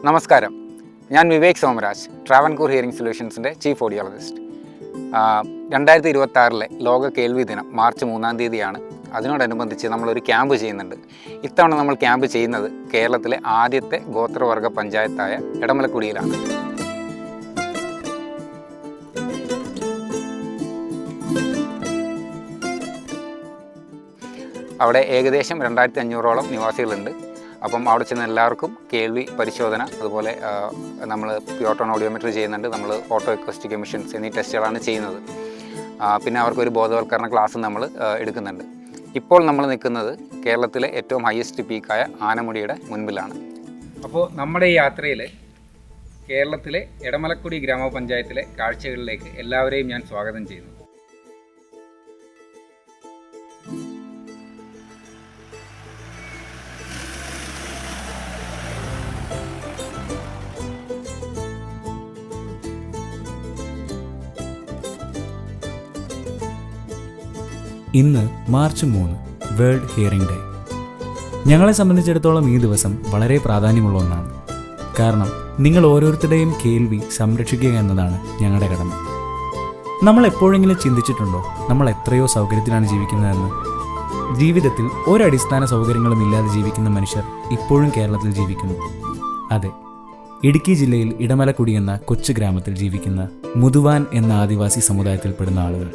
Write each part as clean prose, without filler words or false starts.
നമസ്കാരം, ഞാൻ വിവേക് സോമരാജ്, ട്രാവൻകൂർ ഹിയറിംഗ് സൊല്യൂഷൻസിൻ്റെ ചീഫ് ഓഡിയോളജിസ്റ്റ്. 2026 ലോക കേൾവി ദിനം മാർച്ച് 3-ാം തീയതിയാണ്. അതിനോടനുബന്ധിച്ച് നമ്മളൊരു ക്യാമ്പ് ചെയ്യുന്നുണ്ട്. ഇത്തവണ നമ്മൾ ക്യാമ്പ് ചെയ്യുന്നത് കേരളത്തിലെ ആദ്യത്തെ ഗോത്രവർഗ പഞ്ചായത്തായ എടമലക്കുടിയിലാണ്. അവിടെ ഏകദേശം 2500ഓളം നിവാസികളുണ്ട്. അപ്പം അവിടെ ചെന്ന് എല്ലാവർക്കും കേൾവി പരിശോധന, അതുപോലെ നമ്മൾ പ്യൂട്ടോൺ ഓഡിയോമെട്രി ചെയ്യുന്നുണ്ട്, നമ്മൾ ഓട്ടോ അക്യൂസ്റ്റിക് എമിഷൻസ് എന്നീ ടെസ്റ്റുകളാണ് ചെയ്യുന്നത്. പിന്നെ അവർക്കൊരു ബോധവൽക്കരണ ക്ലാസ് നമ്മൾ എടുക്കുന്നുണ്ട്. ഇപ്പോൾ നമ്മൾ നിൽക്കുന്നത് കേരളത്തിലെ ഏറ്റവും ഹയസ്റ്റ് പീക്കായ ആനമുടിയുടെ മുൻപിലാണ്. അപ്പോൾ നമ്മുടെ ഈ യാത്രയിൽ കേരളത്തിലെ എടമലക്കുടി ഗ്രാമപഞ്ചായത്തിലെ കാഴ്ചകളിലേക്ക് എല്ലാവരെയും ഞാൻ സ്വാഗതം ചെയ്യുന്നു. ഇന്ന് മാർച്ച് 3 വേൾഡ് ഹിയറിംഗ് ഡേ. ഞങ്ങളെ സംബന്ധിച്ചിടത്തോളം ഈ ദിവസം വളരെ പ്രാധാന്യമുള്ള ഒന്നാണ്. കാരണം നിങ്ങൾ ഓരോരുത്തരുടെയും കേൾവി സംരക്ഷിക്കുക എന്നതാണ് ഞങ്ങളുടെ കടമ. നമ്മൾ എപ്പോഴെങ്കിലും ചിന്തിച്ചിട്ടുണ്ടോ നമ്മൾ എത്രയോ സൗകര്യത്തിലാണ് ജീവിക്കുന്നതെന്ന്? ജീവിതത്തിൽ ഒരടിസ്ഥാന സൗകര്യങ്ങളും ഇല്ലാതെ ജീവിക്കുന്ന മനുഷ്യർ ഇപ്പോഴും കേരളത്തിൽ ജീവിക്കുന്നു. അതെ, ഇടുക്കി ജില്ലയിൽ ഇടമലക്കുടി എന്ന കൊച്ചു ഗ്രാമത്തിൽ ജീവിക്കുന്ന മുതുവാൻ എന്ന ആദിവാസി സമുദായത്തിൽപ്പെടുന്ന ആളുകൾ.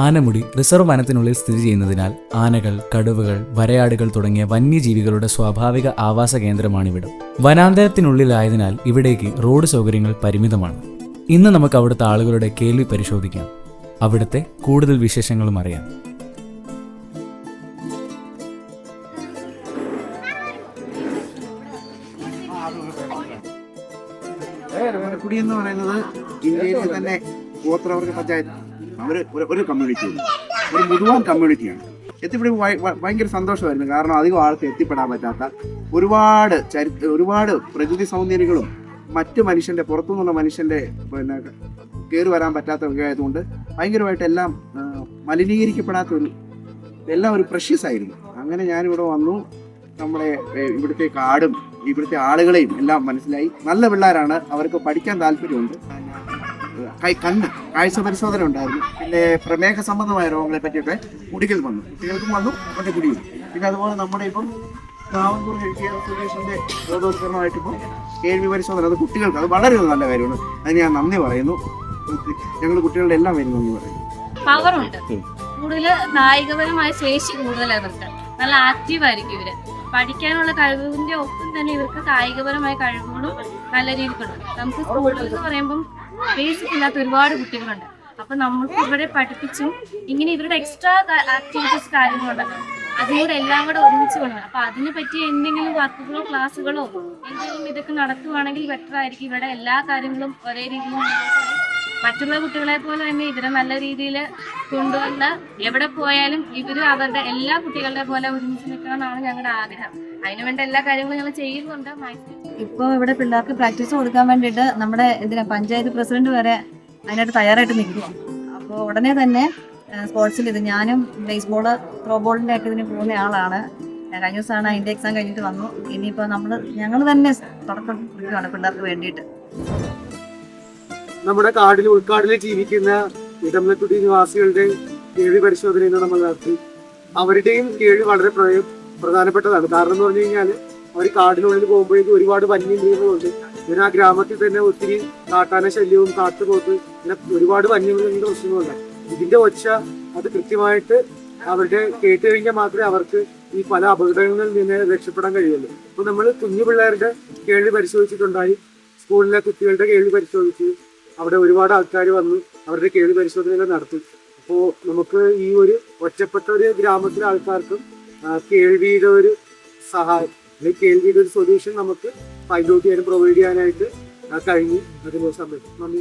ആനമുടി റിസർവ് വനത്തിനുള്ളിൽ സ്ഥിതി ചെയ്യുന്നതിനാൽ ആനകൾ, കടുവകൾ, വരയാടുകൾ തുടങ്ങിയ വന്യജീവികളുടെ സ്വാഭാവിക ആവാസ കേന്ദ്രമാണിവിടം. വനാന്തരത്തിനുള്ളിലായതിനാൽ ഇവിടേക്ക് റോഡ് സൗകര്യങ്ങൾ പരിമിതമാണ്. ഇന്ന് നമുക്ക് അവിടുത്തെ ആളുകളുടെ കേൾവി പരിശോധിക്കാം, അവിടുത്തെ കൂടുതൽ വിശേഷങ്ങളും അറിയാം. എടമലക്കുടി എന്ന് പറയുന്നത് ഇന്ത്യയിലെ തന്നെ ഗോത്രവർഗ പഞ്ചായത്ത് ഒരു കമ്മ്യൂണിറ്റിയാണ്, ഒരു മുഴുവൻ കമ്മ്യൂണിറ്റിയാണ്. എത്തിപ്പെടി ഭയങ്കര സന്തോഷമായിരുന്നു. കാരണം അധികം ആൾക്ക് എത്തിപ്പെടാൻ പറ്റാത്ത ഒരുപാട് പ്രകൃതി സൗന്ദര്യങ്ങളും മറ്റു മനുഷ്യൻ്റെ പുറത്തുനിന്നുള്ള മനുഷ്യൻ്റെ കയറി വരാൻ പറ്റാത്തതൊക്കെ ആയതുകൊണ്ട് ഭയങ്കരമായിട്ട് എല്ലാം മലിനീകരിക്കപ്പെടാത്ത എല്ലാം ഒരു പ്രഷ്യസ് ആയിരുന്നു. അങ്ങനെ ഞാനിവിടെ വന്നു. നമ്മുടെ ഇവിടുത്തെ കാടും ഇവിടുത്തെ ആളുകളെയും എല്ലാം മനസ്സിലായി. നല്ല പിള്ളേരാണ്, അവർക്ക് പഠിക്കാൻ താല്പര്യമുണ്ട്. കാഴ്ച പരിശോധന ഉണ്ടായിരുന്നു. പിന്നെ പ്രമേഹ സംബന്ധമായ രോഗങ്ങളെ പറ്റിയൊക്കെ കുടിക്കൽ വന്നു, കുട്ടികൾക്കും വന്നു, അവരുടെ കുടിയും. പിന്നെ അതുപോലെ നമ്മുടെ ഇപ്പം ട്രാവൻകൂർ ഹിയറിംഗ് സൊല്യൂഷന്റെ ബോധവൽക്കരണമായിട്ട് ഇപ്പം കേൾവി പരിശോധന, അത് കുട്ടികൾക്ക് അത് വളരെ നല്ല കാര്യമാണ്. അതിന് ഞാൻ നന്ദി പറയുന്നു. ഞങ്ങൾ കുട്ടികളുടെ എല്ലാം പേരും നന്ദി പറയുന്നു. പവറുണ്ട്, കൂടുതൽ കായികപരമായ ശേഷി കൂടുതലാണ് ഇവർക്ക്. നല്ല ആക്റ്റീവായിരിക്കും ഇവര്. പഠിക്കാനുള്ള കഴിവിന്റെ ഒപ്പം തന്നെ ഇവർക്ക് കായികപരമായ കഴിവുകളും നല്ല രീതിക്കുണ്ട്. നമുക്ക് സ്കൂളിൽ എന്ന് പറയുമ്പം ബേസിക് ഇല്ലാത്ത ഒരുപാട് കുട്ടികളുണ്ട്. അപ്പൊ നമ്മൾക്ക് ഇവരെ പഠിപ്പിച്ചും ഇങ്ങനെ ഇവരുടെ എക്സ്ട്രാ ആക്ടിവിറ്റീസ് കാര്യങ്ങളുണ്ടല്ലോ, അതിലൂടെ എല്ലാം കൂടെ ഒരുമിച്ച് കൊണ്ടുവരണം. അപ്പൊ അതിനെ പറ്റി എന്തെങ്കിലും വർക്കുകളോ ക്ലാസ്സുകളോ എന്തെങ്കിലും ഇതൊക്കെ നടത്തുവാണെങ്കിൽ ബെറ്റർ ആയിരിക്കും. ഇവിടെ എല്ലാ കാര്യങ്ങളും ഒരേ രീതിയിൽ മറ്റുള്ള കുട്ടികളെ പോലെ തന്നെ ഇവരെ നല്ല രീതിയിൽ കൊണ്ടുവന്ന് എവിടെ പോയാലും ഇവര് അവരുടെ എല്ലാ കുട്ടികളുടെ പോലെ ഒരുമിച്ച് നിൽക്കണമെന്നാണ് ഞങ്ങളുടെ ആഗ്രഹം. അതിനുവേണ്ട എല്ലാ കാര്യങ്ങളും ഞങ്ങൾ ചെയ്യുന്നുണ്ട്. ഇപ്പോൾ ഇവിടെ പിള്ളേർക്ക് പ്രാക്ടീസ് കൊടുക്കാൻ വേണ്ടിയിട്ട് നമ്മുടെ പഞ്ചായത്ത് പ്രസിഡന്റ് വരെ അതിനായിട്ട് തയ്യാറായിട്ട് നിൽക്കുക. അപ്പോൾ ഉടനെ തന്നെ സ്പോർട്സിൽ ഞാനും ബേസ്ബോള്, ത്രോബോളിൻ്റെ ഒക്കെ ഇതിന് പോകുന്ന ആളാണ്. കഴിഞ്ഞ ദിവസമാണ് അതിൻ്റെ എക്സാം കഴിഞ്ഞിട്ട് വന്നു. ഇനിയിപ്പോൾ ഞങ്ങൾ തന്നെ തുടക്കം കൊടുക്കുകയാണ് പിള്ളേർക്ക് വേണ്ടിയിട്ട്. നമ്മുടെ ഉൾക്കാടിൽ ജീവിക്കുന്ന ഇടമലക്കുടി നിവാസികളുടെ കേൾവി പരിശോധനയിൽ നമ്മൾ നടത്തി. അവരുടെയും കേൾവി വളരെ പ്രധാനപ്പെട്ടതാണ്. കാരണം എന്ന് പറഞ്ഞു കഴിഞ്ഞാൽ അവർ കാടിനുള്ളിൽ പോകുമ്പോഴേക്കും ഒരുപാട് വന്യമൃഗങ്ങളുണ്ട്. പിന്നെ ആ ഗ്രാമത്തിൽ തന്നെ ഒത്തിരി കാട്ടാന ശല്യവും കാട്ടുപോത്ത് ഇങ്ങനെ ഒരുപാട് വന്യമൃഗങ്ങളുടെ പ്രശ്നങ്ങളുണ്ട്. ഇതിന്റെ ഒച്ച അത് കൃത്യമായിട്ട് അവരുടെ കേട്ട് കഴിഞ്ഞാൽ മാത്രമേ അവർക്ക് ഈ പല അപകടങ്ങളിൽ നിന്ന് രക്ഷപ്പെടാൻ കഴിയുള്ളൂ. അപ്പോൾ നമ്മൾ കുഞ്ഞു പിള്ളേരുടെ കേൾവി പരിശോധിച്ചിട്ടുണ്ടായി. സ്കൂളിലെ കുട്ടികളുടെ കേൾവി പരിശോധിച്ച് അവിടെ ഒരുപാട് ആൾക്കാർ വന്ന് അവരുടെ കേൾവി പരിശോധനകൾ നടത്തി. അപ്പോൾ നമുക്ക് ഈ ഒരു ഒറ്റപ്പെട്ട ഒരു ഗ്രാമത്തിലെ ആൾക്കാർക്കും കേൾവിയുടെ ഒരു സഹായം അല്ലെങ്കിൽ കേൾവിയുടെ ഒരു സൊല്യൂഷൻ നമുക്ക് ഫൈൻഡ് ഔട്ട് ചെയ്യാനും പ്രൊവൈഡ് ചെയ്യാനായിട്ട് കഴിഞ്ഞു. അതിന് സമയത്ത് നന്ദി.